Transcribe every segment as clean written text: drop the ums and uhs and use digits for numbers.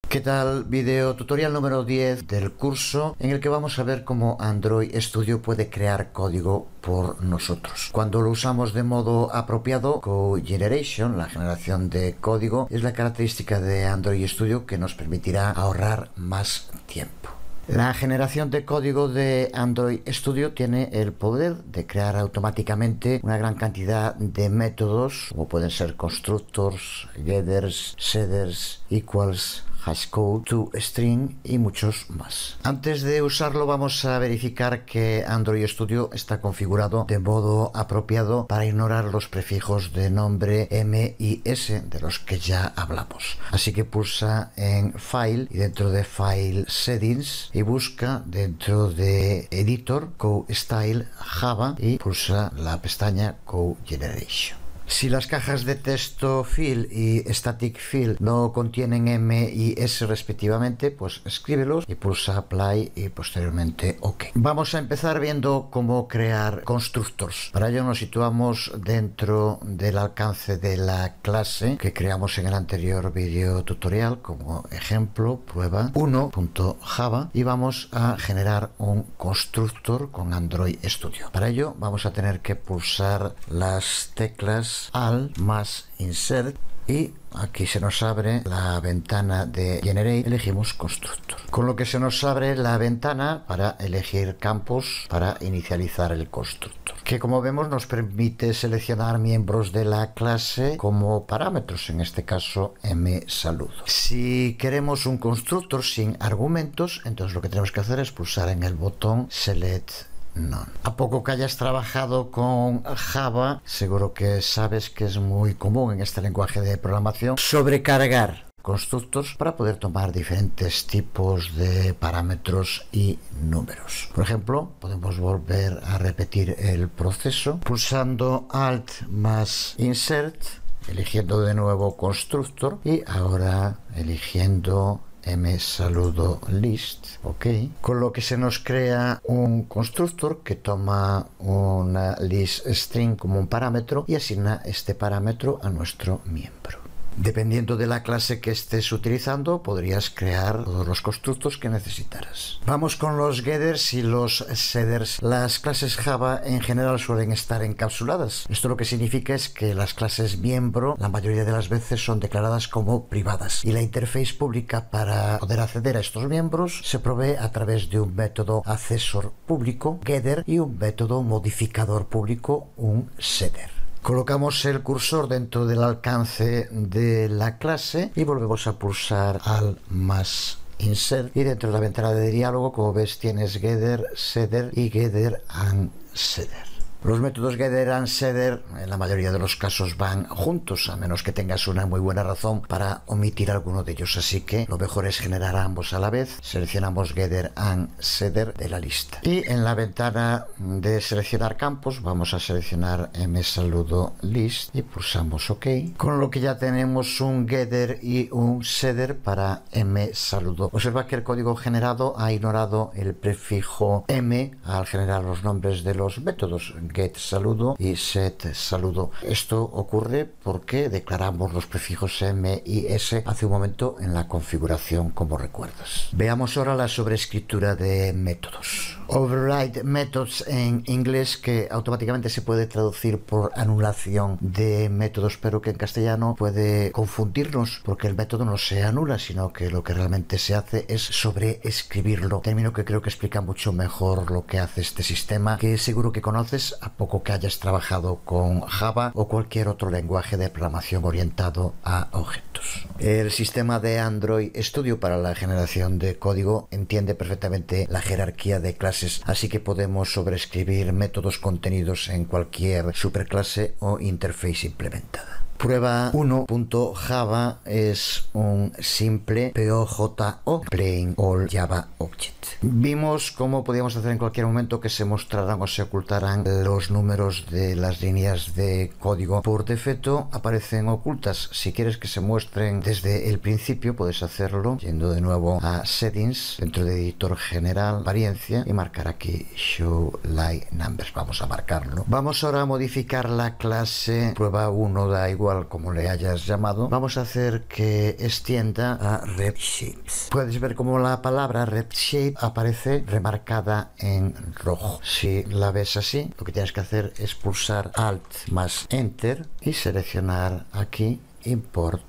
¿Qué tal? Video tutorial número 10 del curso en el que vamos a ver cómo Android Studio puede crear código por nosotros. Cuando lo usamos de modo apropiado, Cogeneration, la generación de código, es la característica de Android Studio que nos permitirá ahorrar más tiempo. La generación de código de Android Studio tiene el poder de crear automáticamente una gran cantidad de métodos, como pueden ser constructors, getters, setters, equals, hashcode, toString y muchos más. Antes de usarlo vamos a verificar que Android Studio está configurado de modo apropiado para ignorar los prefijos de nombre M y S de los que ya hablamos. Así que pulsa en File y dentro de File Settings y busca dentro de Editor CodeStyle Java y pulsa la pestaña Cogeneration. Si las cajas de texto fill y static fill no contienen M y S respectivamente, pues escríbelos y pulsa Apply y posteriormente OK. Vamos a empezar viendo cómo crear constructors. Para ello nos situamos dentro del alcance de la clase que creamos en el anterior video tutorial como ejemplo, prueba 1.java y vamos a generar un constructor con Android Studio. Para ello vamos a tener que pulsar las teclas Alt más Insert y aquí se nos abre la ventana de Generate, elegimos Constructor. Con lo que se nos abre la ventana para elegir campos para inicializar el constructor, que como vemos nos permite seleccionar miembros de la clase como parámetros, en este caso mSaludo. Si queremos un constructor sin argumentos, entonces lo que tenemos que hacer es pulsar en el botón Select None. A poco que hayas trabajado con Java, seguro que sabes que es muy común en este lenguaje de programación sobrecargar constructos para poder tomar diferentes tipos de parámetros y números. Por ejemplo, podemos volver a repetir el proceso pulsando Alt más Insert, eligiendo de nuevo constructor y ahora eligiendo mSaludo list, ok, con lo que se nos crea un constructor que toma una list string como un parámetro y asigna este parámetro a nuestro miembro. Dependiendo de la clase que estés utilizando, podrías crear todos los constructos que necesitaras. Vamos con los getters y los setters. Las clases Java en general suelen estar encapsuladas. Esto lo que significa es que las clases miembro la mayoría de las veces son declaradas como privadas y la interface pública para poder acceder a estos miembros se provee a través de un método accesor público, getter, y un método modificador público, un setter. Colocamos el cursor dentro del alcance de la clase y volvemos a pulsar Alt más Insert y dentro de la ventana de diálogo, como ves, tienes Getter, Setter y Getter and Setter. Los métodos getter and setter en la mayoría de los casos van juntos, a menos que tengas una muy buena razón para omitir alguno de ellos, así que lo mejor es generar ambos a la vez. Seleccionamos getter and setter de la lista y en la ventana de seleccionar campos vamos a seleccionar mSaludo list y pulsamos OK, con lo que ya tenemos un getter y un setter para mSaludo. Observa que el código generado ha ignorado el prefijo m al generar los nombres de los métodos getSaludo y setSaludo. Esto ocurre porque declaramos los prefijos M y S hace un momento en la configuración, como recuerdas. Veamos ahora la sobreescritura de métodos. Override methods en inglés, que automáticamente se puede traducir por anulación de métodos, pero que en castellano puede confundirnos porque el método no se anula, sino que lo que realmente se hace es sobreescribirlo. Término que creo que explica mucho mejor lo que hace este sistema, que seguro que conoces a poco que hayas trabajado con Java o cualquier otro lenguaje de programación orientado a objetos. El sistema de Android Studio para la generación de código entiende perfectamente la jerarquía de clases, así que podemos sobreescribir métodos contenidos en cualquier superclase o interface implementada. Prueba 1.java es un simple POJO, Plain Old Java Object. Vimos cómo podíamos hacer en cualquier momento que se mostraran o se ocultaran los números de las líneas de código. Por defecto aparecen ocultas. Si quieres que se muestren desde el principio, puedes hacerlo yendo de nuevo a Settings, dentro de Editor General, Apariencia, y marcar aquí Show Line Numbers. Vamos a marcarlo. Vamos ahora a modificar la clase prueba 1 da igual igual como le hayas llamado, vamos a hacer que extienda a RepShapes. Puedes ver cómo la palabra RepShape aparece remarcada en rojo. Si la ves así, lo que tienes que hacer es pulsar Alt más Enter y seleccionar aquí Import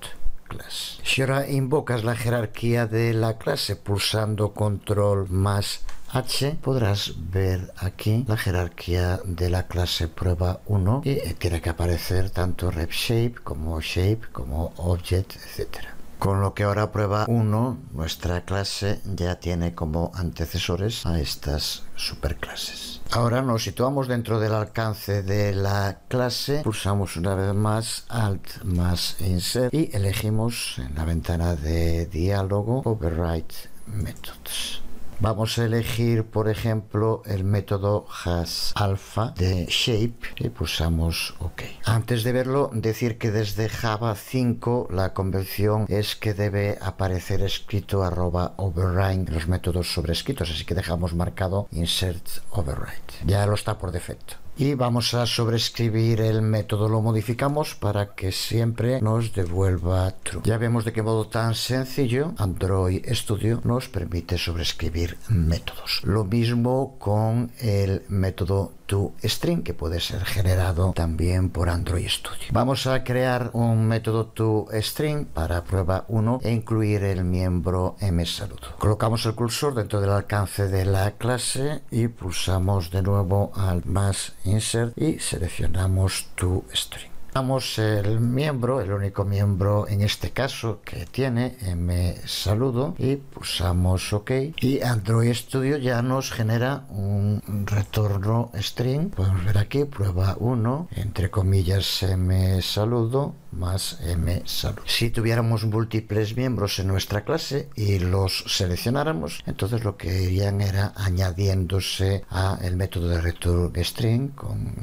Class. Si ahora invocas la jerarquía de la clase pulsando Control más H, podrás ver aquí la jerarquía de la clase prueba 1 y tiene que aparecer tanto RepShape como Shape como Object, etcétera. Con lo que ahora prueba 1, nuestra clase ya tiene como antecesores a estas superclases. Ahora nos situamos dentro del alcance de la clase, pulsamos una vez más Alt más Insert y elegimos en la ventana de diálogo Override Methods. Vamos a elegir, por ejemplo, el método hasAlpha de Shape y pulsamos OK. Antes de verlo, decir que desde Java 5 la convención es que debe aparecer escrito @override en los métodos sobrescritos, así que dejamos marcado Insert Override. Ya lo está por defecto. Y vamos a sobreescribir el método, lo modificamos para que siempre nos devuelva true. Ya vemos de qué modo tan sencillo Android Studio nos permite sobreescribir métodos. Lo mismo con el método toString, que puede ser generado también por Android Studio. Vamos a crear un método toString para prueba 1 e incluir el miembro msaludo. Colocamos el cursor dentro del alcance de la clase y pulsamos de nuevo Alt más Insert y seleccionamos toString. Damos el miembro, el único miembro en este caso que tiene msaludo y pulsamos OK y Android Studio ya nos genera un retorno string. Podemos ver aquí prueba 1 entre comillas msaludo más msaludo. Si tuviéramos múltiples miembros en nuestra clase y los seleccionáramos, entonces lo que irían era añadiéndose a el método de return string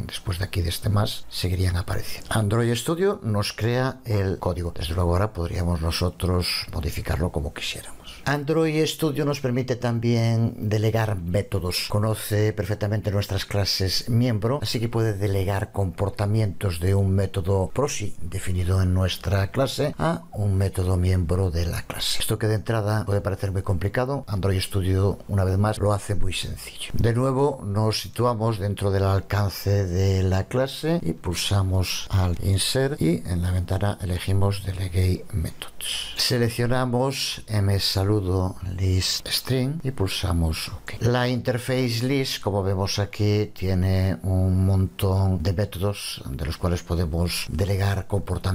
después de aquí de este más seguirían apareciendo. Android Studio nos crea el código. Desde luego ahora podríamos nosotros modificarlo como quisiéramos. Android Studio nos permite también delegar métodos. Conoce perfectamente nuestras clases miembro, así que puede delegar comportamientos de un método proxy definido en nuestra clase a un método miembro de la clase. Esto que de entrada puede parecer muy complicado, Android Studio una vez más lo hace muy sencillo. De nuevo nos situamos dentro del alcance de la clase y pulsamos Alt Insert y en la ventana elegimos Delegate Methods. Seleccionamos msaludo list string y pulsamos OK. La interface list, como vemos aquí, tiene un montón de métodos de los cuales podemos delegar comportamientos.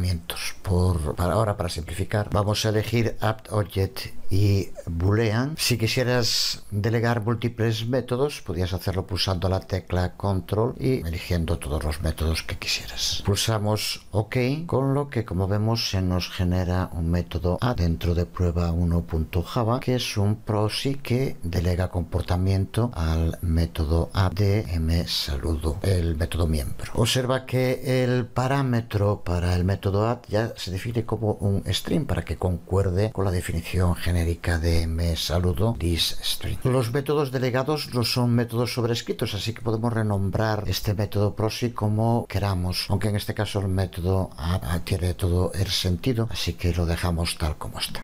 Para simplificar, vamos a elegir AppObject y Boolean. Si quisieras delegar múltiples métodos, podías hacerlo pulsando la tecla Control y eligiendo todos los métodos que quisieras. Pulsamos OK, con lo que, como vemos, se nos genera un método add dentro de prueba 1.java, que es un proxy que delega comportamiento al método add de msaludo, el método miembro. Observa que el parámetro para el método add ya se define como un string para que concuerde con la definición genérica de msaludo listString. Los métodos delegados no son métodos sobrescritos, así que podemos renombrar este método proxy como queramos, aunque en este caso el método add tiene todo el sentido, así que lo dejamos tal como está.